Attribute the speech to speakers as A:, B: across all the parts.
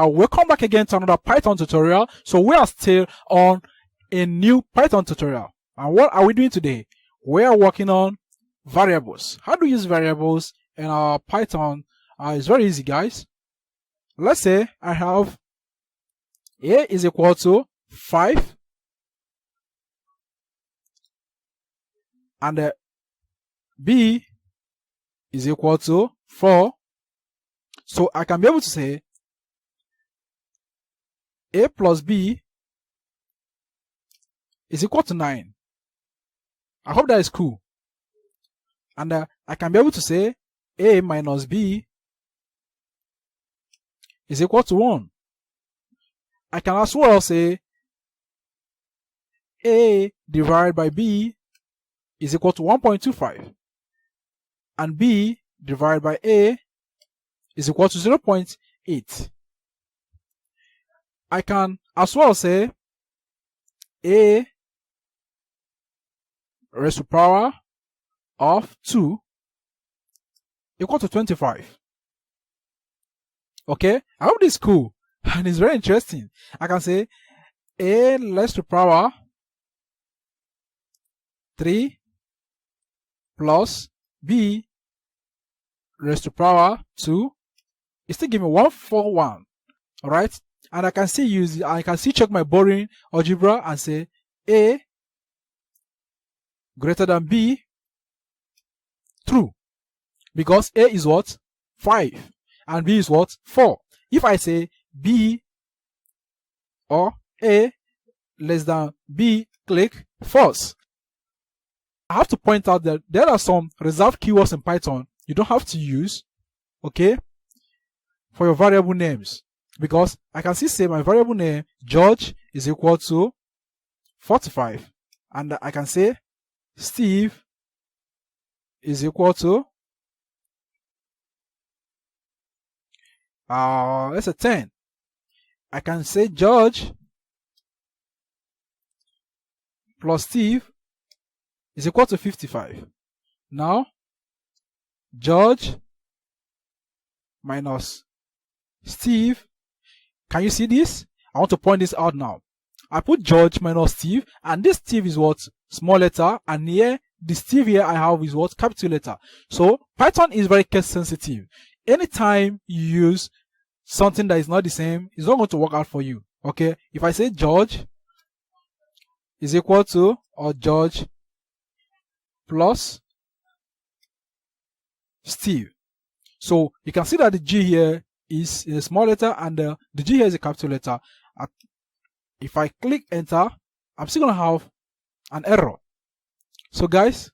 A: Welcome back again to another Python tutorial. So we are still on a new Python tutorial. And what are we doing today? We are working on variables. How to use variables in our Python? It's very easy, guys. Let's say I have a is equal to 5 and b is equal to 4. So I can be able to say a plus b is equal to 9. I hope that is cool. And I can be able to say a minus b is equal to 1. I can as well say a divided by b is equal to 1.25 and b divided by a is equal to 0.8. I can as well say a raised to power of 2 equal to 25. Okay, I hope this is cool and it's very interesting. I can say a raised to power 3 plus b raised to power 2 is still give me 141. All right, and I can still check my boring algebra and say a greater than b, true, because a is what? 5 and b is what? 4. If I say b or a less than b, click false. I have to point out that there are some reserved keywords in Python you don't have to use, okay, for your variable names, because I can say my variable name George is equal to 45 and I can say Steve is equal to let's say 10. I can say George plus Steve is equal to 55. Now George minus Steve, can you see this? I want to point this out now. I put George minus Steve, and this Steve is what? Small letter, and here the Steve here I have is what? Capital letter. So Python is very case sensitive. Anytime you use something that is not the same, it's not going to work out for you. Okay, if I say George is equal to, or George plus Steve, so you can see that the G here is a small letter and the G here is a capital letter. If I click enter, I'm still gonna have an error. So guys,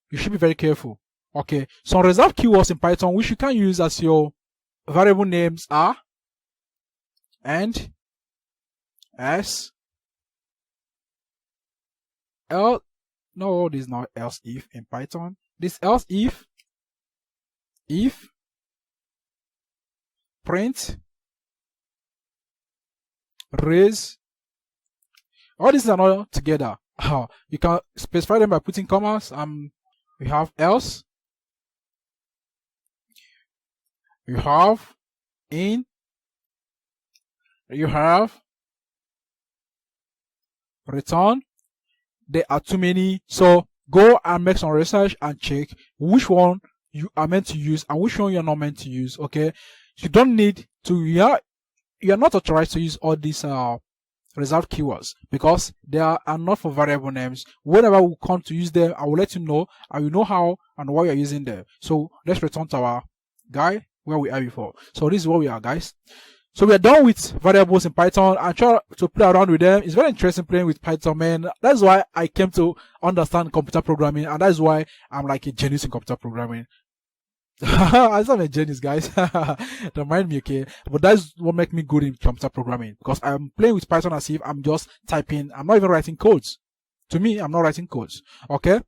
A: you should be very careful. Okay, some reserved keywords in Python which you can use as your variable names are and, as, L, no, this is not else if in Python. This else if, print, raise, all these are not together. You can specify them by putting commas. We have else, you have in, you have return. There are too many, so go and make some research and check which one you are meant to use and which one you are not meant to use. Okay, you don't need to, you are not authorized to use all these reserved keywords because they are not for variable names. Whenever we come to use them, I will let you know, and you know how and why you're using them. So let's return to our guy where we are before. So this is where we are, guys. So we are done with variables in Python and try to play around with them. It's very interesting playing with Python, man. That's why I came to understand computer programming, and that's why I'm like a genius in computer programming. I'm not a genius, guys. Don't mind me, okay? But that's what makes me good in computer programming, because I'm playing with Python as if I'm just typing. I'm not even writing codes. To me, I'm not writing codes. Okay?